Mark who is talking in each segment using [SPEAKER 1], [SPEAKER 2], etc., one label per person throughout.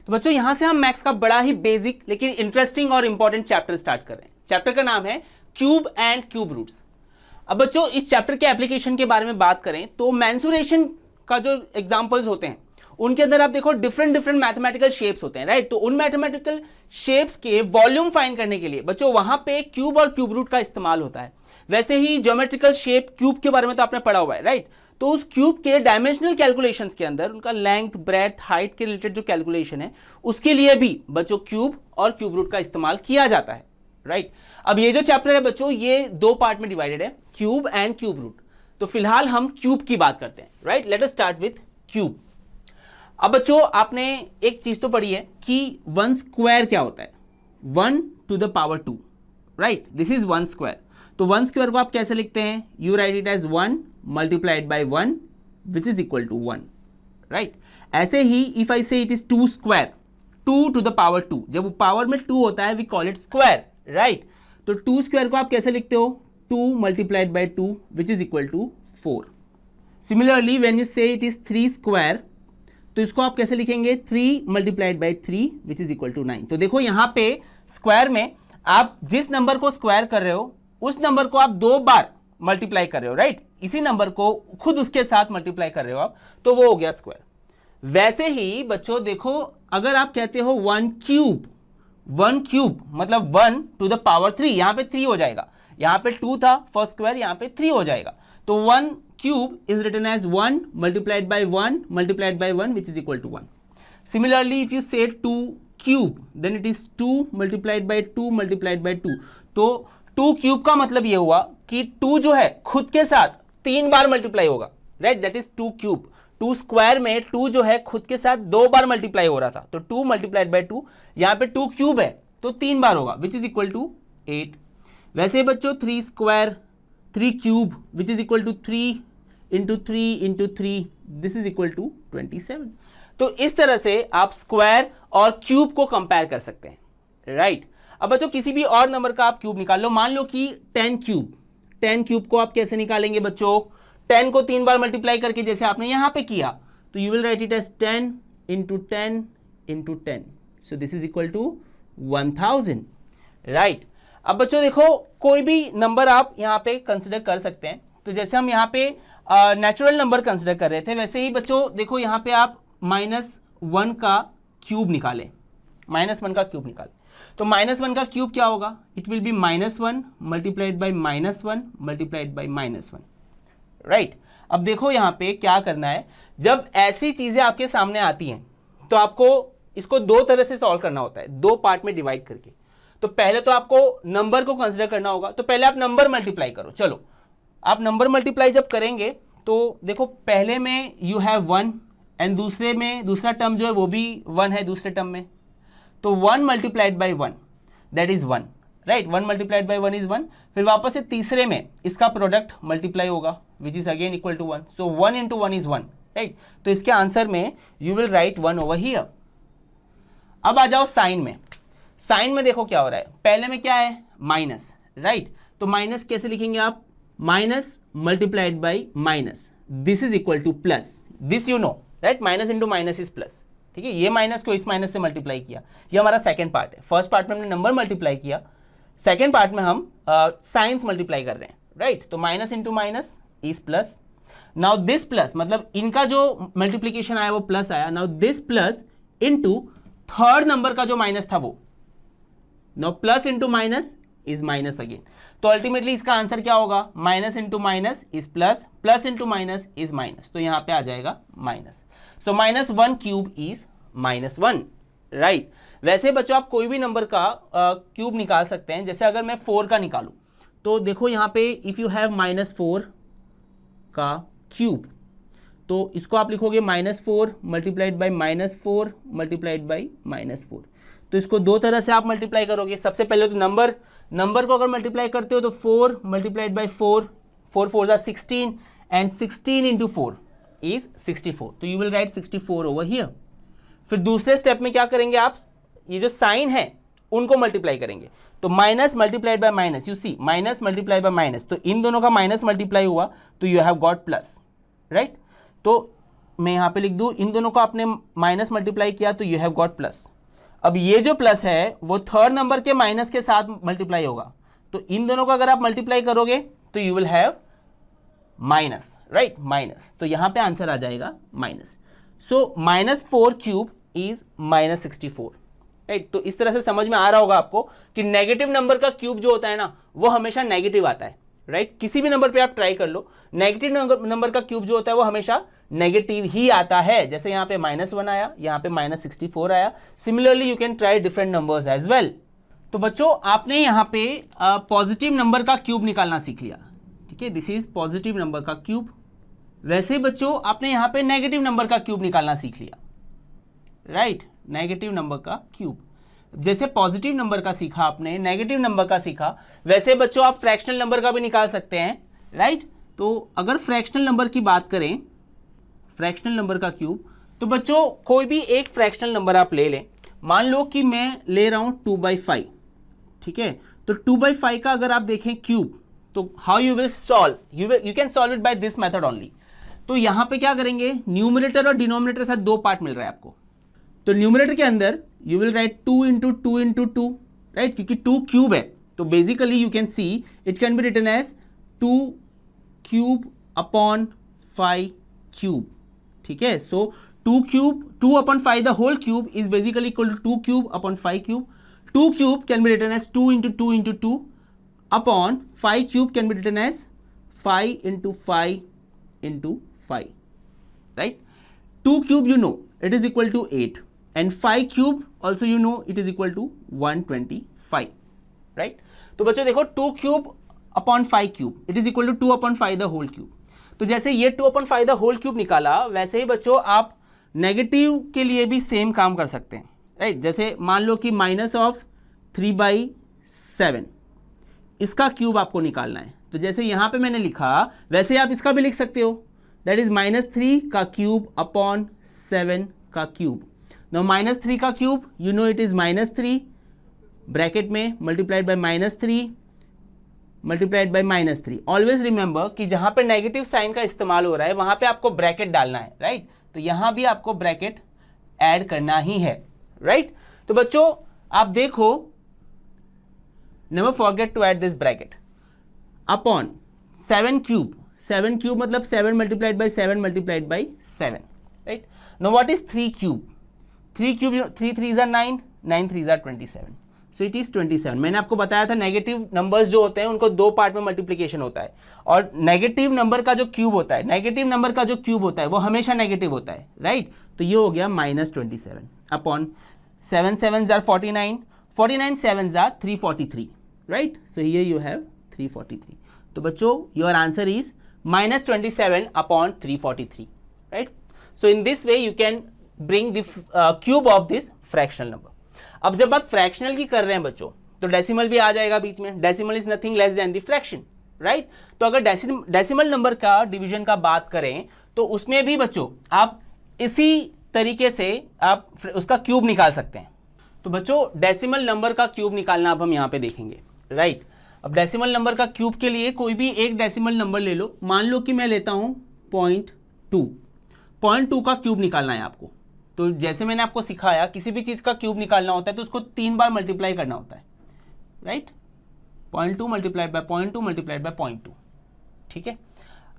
[SPEAKER 1] तो बच्चों यहां से हम मैथ्स का बड़ा ही बेसिक लेकिन इंटरेस्टिंग और इंपॉर्टेंट चैप्टर स्टार्ट कर रहे हैं। चैप्टर का नाम है क्यूब एंड क्यूब रूट्स। अब बच्चों इस चैप्टर के एप्लीकेशन के बारे में बात करें तो मेंसुरेशन का जो एग्जांपल्स होते हैं उनके अंदर आप देखो डिफरेंट मैथमेटिकल शेप्स होते हैं, राइट। तो उन मैथमेटिकल शेप्स के वॉल्यूम फाइंड करने के लिए बच्चों वहां पे क्यूब और क्यूब रूट का इस्तेमाल होता है। वैसे ही ज्योमेट्रिकल शेप क्यूब के बारे में तो आपने पढ़ा हुआ है, राइट। तो उस क्यूब के डायमेंशनल कैलकुलेशंस के अंदर उनका लेंथ ब्रेड्थ हाइट के रिलेटेड जो कैलकुलेशन है उसके लिए भी बच्चों क्यूब और क्यूब रूट का इस्तेमाल किया जाता है, राइट। अब ये जो चैप्टर है बच्चों ये दो पार्ट में डिवाइडेड है, क्यूब एंड क्यूब रूट। तो फिलहाल हम क्यूब की बात करते हैं, right. Let us start with cube. अब बच्चों आपने एक चीज तो पढ़ी है कि 1 स्क्वायर क्या होता है, 1 to the power 2, right. This is 1 square. तो 1 स्क्वायर को आप कैसे लिखते हैं, you write it as 1 multiplied by 1 which is equal to 1, right. ऐसे ही if I say it is 2 square, 2 to the power 2, जब पावर में 2 होता है we call it square, right. तो 2 स्क्वायर को आप कैसे लिखते हो, 2 multiplied by 2 which is equal to 4। Similarly when you say it is 3 square तो इसको आप कैसे लिखेंगे, 3 multiplied by 3 which is equal to 9। तो देखो यहां पे स्क्वायर में आप जिस नंबर को स्क्वायर कर रहे हो उस नंबर को आप 2 बार मल्टीप्लाई कर रहे हो, राइट। इसी नंबर को खुद उसके साथ मल्टीप्लाई कर रहे हो आप, तो वो हो गया स्क्वायर। वैसे ही बच्चों देखो अगर आप कहते हो 1 क्यूब, 1 क्यूब मतलब 1 to the power 3, यहां पे 3 हो जाएगा, यहां पे 2 था फर्स्ट स्क्वायर, यहां पे 3 हो जाएगा। तो 1 cube is written as 1 multiplied by 1 multiplied by 1 which is equal to 1. Similarly if you say 2 cube then it is 2 multiplied by 2 multiplied by 2. तो 2 cube का मतलब ये हुआ कि 2 जो है खुद के साथ 3 बार मल्टीप्लाई होगा, right. That is 2 cube. 2 square में 2 जो है खुद के साथ 2 बार मल्टीप्लाई हो रहा था, तो 2 मल्टीप्लाइड बाय 2, यहाँ पे 2 क्यूब है तो 3 बार होगा विच इज इक्वल टू 8। वैसे बच्चों 3 square 3 cube which is equal to 3 into 3 into 3 this is equal to 27। तो इस तरह से आप स्क्वायर और क्यूब को कंपेयर कर सकते हैं, राइट। अब बच्चों किसी भी और नंबर का आप क्यूब निकाल लो, मान लो कि 10 क्यूब। 10 क्यूब को आप कैसे निकालेंगे बच्चों, 10 को 3 बार मल्टीप्लाई करके जैसे आपने यहां पे किया, तो you will write it as 10 into 10 into 10, so this is equal to 1000, right. अब बच्चों देखो कोई भी नंबर आप यहां पे कंसिडर कर सकते हैं। तो जैसे हम यहाँ पे नेचुरल नंबर कंसिडर कर रहे थे, वैसे ही बच्चों देखो यहाँ पे आप -1 का क्यूब निकालें, -1 का क्यूब निकालें। तो -1 का क्यूब क्या होगा, it will be -1 multiplied by -1 multiplied by -1, right. अब देखो यहाँ पे क्या करना है, जब ऐसी चीजें आपके सामने आती हैं तो आपको इसको 2 तरह से सॉल्व करना होता है, 2 पार्ट में डिवाइड करके। तो पहले तो आपको नंबर को कंसिडर करना होगा, तो पहले आप नंबर मल्टीप्लाई करो। चलो आप नंबर मल्टीप्लाई जब करेंगे तो देखो पहले में यू हैव 1 एंड दूसरे में दूसरा टर्म जो है वो भी 1 है दूसरे टर्म में, तो 1 multiplied by 1 that is 1, right. 1 multiplied by 1 is 1। फिर वापस से तीसरे में इसका प्रोडक्ट मल्टीप्लाई होगा which is again equal to 1, so 1 into 1 is 1, right. तो इसके आंसर में you will write 1 over here. अब आ जाओ साइन में। साइन में देखो क्या हो रहा है, पहले में क्या है माइनस, राइट। तो माइनस कैसे लिखेंगे आप, minus multiplied by minus, this is equal two plus, this you know, right. Minus into minus is plus, ठीक है। ये माइनस को इस माइनस से मल्टीप्लाई किया, ये हमारा सेकंड पार्ट है। फर्स्ट पार्ट में हमने नंबर मल्टीप्लाई किया, सेकंड पार्ट में हम साइंस मल्टीप्लाई कर रहे हैं, राइट। तो minus into minus is plus. Now this plus मतलब इनका जो मल्टीप्लीकेशन आया वो प्लस आया, now this plus into third number का जो माइनस था वो, now plus into minus is minus again. तो अल्टीमेटली इसका आंसर क्या होगा, minus into minus is plus, plus into minus is minus, तो यहां पे आ जाएगा minus. So -1 cube is -1, right. वैसे बच्चों आप कोई भी नंबर का क्यूब निकाल सकते हैं। जैसे अगर मैं 4 का निकालूं तो देखो यहां पे इफ यू हैव -4 का क्यूब, तो इसको आप लिखोगे -4 मल्टीप्लाइड बाई -4 मल्टीप्लाइड बाई -4। तो इसको 2 तरह से आप मल्टीप्लाई करोगे। सबसे पहले तो नंबर को अगर मल्टीप्लाई करते हो तो 4 मल्टीप्लाइड बाई 4, 4 4 जा 16 एंड 16 इंटू 4 इज 64, तो you will right 64 over here. फिर दूसरे स्टेप में क्या करेंगे आप, ये जो साइन है उनको मल्टीप्लाई करेंगे। तो minus multiplied by minus, you see minus multiplied by minus, तो इन दोनों का माइनस मल्टीप्लाई हुआ तो you have got plus, right. तो मैं यहाँ पे लिख दूँ, इन दोनों को आपने माइनस मल्टीप्लाई किया तो यू हैव गॉट प्लस। अब ये जो प्लस है वो थर्ड नंबर के माइनस के साथ मल्टीप्लाई होगा, तो इन दोनों को अगर आप मल्टीप्लाई करोगे तो you will have minus, right, minus. तो यहाँ पे आंसर आ जाएगा minus. So -4 cube is -64, right. तो इस तरह से समझ में आ रहा होगा आपको कि नेगेटिव नंबर का क्यूब जो होता है ना वो हमेशा नेगेटिव आता है, राइट। किसी भी नंबर पे आप ट्राई कर लो, नेगेटिव नंबर का क्यूब जो होता है वो हमेशा नेगेटिव ही आता है। जैसे यहाँ पे -1 आया, यहाँ पे -64 आया। Similarly you can try different numbers as well. तो बच्चों आपने यहाँ पे पॉजिटिव नंबर का क्यूब निकालना सीख लिया, ठीक है, दिस इज पॉजिटिव नंबर का क्यूब। वैसे बच्चों आपने यहाँ पे नेगेटिव नंबर का क्यूब निकालना सीख लिया, राइट, नेगेटिव नंबर का क्यूब। जैसे पॉजिटिव नंबर का सीखा आपने, नेगेटिव नंबर का सीखा, वैसे बच्चों आप फ्रैक्शनल नंबर का भी निकाल सकते हैं, राइट। तो अगर फ्रैक्शनल नंबर की बात करें, फ्रैक्शनल नंबर का क्यूब, तो बच्चों कोई भी एक फ्रैक्शनल नंबर आप ले लें। मान लो कि मैं ले रहा हूं 2/5, ठीक है। तो 2/5 का अगर आप देखें क्यूब, तो how you will solve, you can solve it by this method only. तो यहां पे क्या करेंगे, न्यूमरेटर और डिनोमिनेटर से दो पार्ट मिल रहा है आपको। तो न्यूमरेटर के अंदर यू विल राइट 2 × 2 × 2, राइट, क्योंकि 2 क्यूब है तो basically you can see it can be written as 2 cube upon 5 cube, ठीक है। सो 2 upon 5 the whole cube is basically equal to 2 cube upon 5 cube. 2 cube can be written as 2 × 2 × 2 upon 5 cube can be written as 5 × 5 × 5, right. 2 cube you know it is equal to 8 and 5 cube also you know it is equal to 125, right. तो बच्चों देखो 2 cube upon 5 cube it is equal to 2 upon 5 the whole cube. तो जैसे ये 2 upon 5 the whole cube निकाला, वैसे ही बच्चों आप नेगेटिव के लिए भी सेम काम कर सकते हैं, राइट। जैसे मान लो कि -3/7 इसका क्यूब आपको निकालना है, तो जैसे यहाँ पे मैंने लिखा वैसे आप इसका भी लिख सकते हो, दैट इज -3 का क्यूब अपॉन 7 का क्यूब। नाउ -3 का cube you know it is -3 bracket में multiplied by -3 multiplied by -3। Always remember कि जहां पे नेगेटिव साइन का इस्तेमाल हो रहा है वहां पे आपको ब्रैकेट डालना है, राइट। तो यहां भी आपको ब्रैकेट ऐड करना ही है, राइट। तो बच्चों आप देखो, never forget to add this bracket upon 7 cube. 7 cube मतलब 7 multiplied by 7 multiplied by 7, right. Now what is 3 cube? 3 cube 3 3s are 9, 9 3s are 27, so it is 27। मैंने आपको बताया था नेगेटिव नंबर्स जो होते हैं उनको दो पार्ट में मल्टीप्लिकेशन होता है, और नेगेटिव नंबर का जो क्यूब होता है, नेगेटिव नंबर का जो क्यूब होता है वो हमेशा नेगेटिव होता है, राइट। तो ये हो गया -27 upon 7 7s are 49, 49 7s are 343, right. So here you have 343। तो बच्चों your answer is -27 upon 343, right. So in this way you can bring the cube of this fractional number. अब जब बात फ्रैक्शनल की कर रहे हैं बच्चों तो डेसिमल भी आ जाएगा बीच में। Decimal is nothing less than the fraction, right. तो अगर डेसिमल नंबर का डिवीजन का बात करें तो उसमें भी बच्चों आप इसी तरीके से आप उसका क्यूब निकाल सकते हैं। तो बच्चों डेसिमल नंबर का क्यूब निकालना अब हम यहाँ पे देखेंगे, राइट। अब डेसिमल नंबर का क्यूब के लिए कोई भी एक डेसिमल नंबर ले लो। मान लो कि मैं लेता हूँ 0.2 का क्यूब निकालना है आपको। तो जैसे मैंने आपको सिखाया किसी भी चीज़ का क्यूब निकालना होता है तो उसको 3 बार मल्टीप्लाई करना होता है, right. 0.2 multiplied by 0.2 multiplied by 0.2, ठीक है।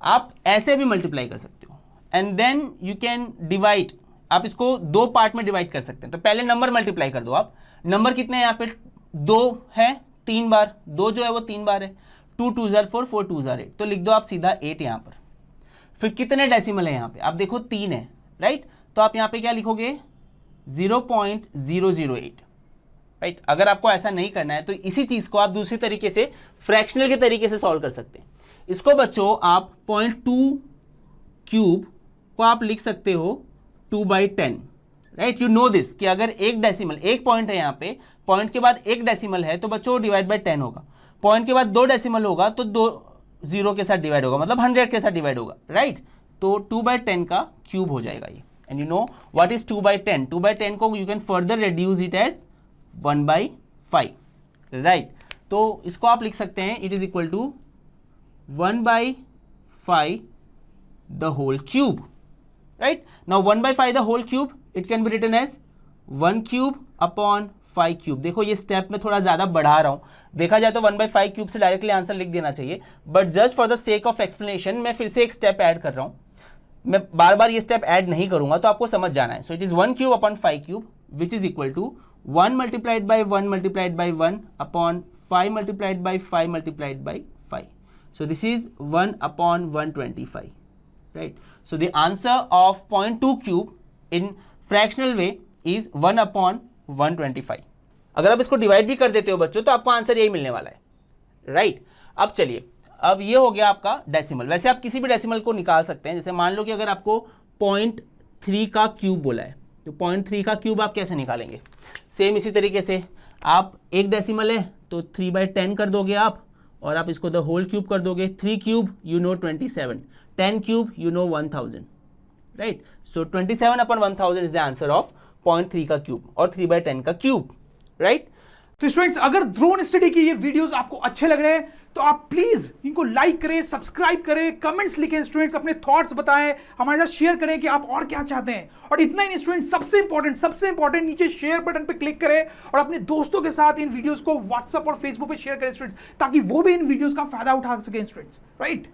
[SPEAKER 1] आप ऐसे भी मल्टीप्लाई कर सकते हो and then you can divide. आप इसको दो पार्ट में डिवाइड कर सकते हैं। तो पहले नंबर मल्टीप्लाई कर दो आप। नंबर कितने हैं यहाँ पे? 2 है, 3 बार 2 जो है वो 3 बार है। 2 2s are 4, 4 2s are 8, तो लिख दो आप सीधा 8 यहाँ पर। फिर कितने डेसिमल है यहाँ पे? आप देखो 3 है, राइट। तो आप यहाँ पे क्या लिखोगे? 0.008, राइट। अगर आपको ऐसा नहीं करना है तो इसी चीज को आप दूसरी तरीके से फ्रैक्शनल के तरीके से सॉल्व कर सकते हैं। इसको बच्चों आप 0.2 क्यूब को आप लिख सकते हो 2/10, राइट। यू नो दिस कि अगर एक डेसिमल, एक पॉइंट है यहाँ पे, पॉइंट के बाद एक डेसिमल है तो बच्चों डिवाइड बाय 10 होगा। पॉइंट के बाद 2 डेसिमल होगा तो 2 0 के साथ डिवाइड होगा, मतलब 100 के साथ डिवाइड होगा, राइट। तो 2/10 का क्यूब हो जाएगा ये। And you know what is 2/10? 2/10 को you can further reduce it as 1/5, right. तो इसको आप लिख सकते हैं it is equal to 1/5 the whole cube, right. Now 1/5 the whole cube, it can be written as 1 cube upon 5 cube. देखो ये step में थोड़ा ज्यादा बढ़ा रहा हूं, देखा जाए तो 1/5 क्यूब से डायरेक्टली आंसर लिख देना चाहिए, but just for the sake of explanation मैं फिर से एक स्टेप ऐड कर रहा हूं. मैं बार बार ये स्टेप ऐड नहीं करूंगा, तो आपको समझ जाना है. So it is 1 cube upon 5 cube which is equal to 1 multiplied by 1 multiplied by 1 upon 5 multiplied by 5 multiplied by 5. So this is 1 upon 125, right? So the answer of 0.2 cube in fractional way is 1 upon 125. अगर आप इसको divide भी कर देते हो बच्चों तो आपको आंसर यही मिलने वाला है, राइट? अब चलिए, अब ये हो गया आपका डेसिमल. वैसे आप किसी भी डेसिमल को निकाल सकते हैं. जैसे मान लो कि अगर आपको 0.3 का क्यूब बोला है, तो 0.3 का क्यूब आप कैसे निकालेंगे? सेम इसी तरीके से आप एक डेसिमल है तो 3/10 कर दोगे आप, और आप इसको द होल क्यूब कर दोगे. 3 cube you no 27, 10 cube you no 1000, right? So 27 upon 1000 is the answer of 0.3 का क्यूब और 3/10 का क्यूब, राइट?
[SPEAKER 2] तो स्टूडेंट्स, अगर ड्रोन स्टडी के ये वीडियोस आपको अच्छे लग रहे हैं तो आप प्लीज इनको लाइक करें, सब्सक्राइब करें, कमेंट्स लिखें. स्टूडेंट्स अपने थॉट्स बताएं, हमारे साथ शेयर करें कि आप और क्या चाहते हैं. और इतना ही नहीं स्टूडेंट्स, सबसे इंपॉर्टेंट नीचे शेयर बटन पे क्लिक करें और अपने दोस्तों के साथ इन वीडियोस को व्हाट्सएप और फेसबुक पे शेयर करें स्टूडेंट्स, ताकि वो भी इन वीडियोस का फायदा उठा सकें स्टूडेंट्स, राइट?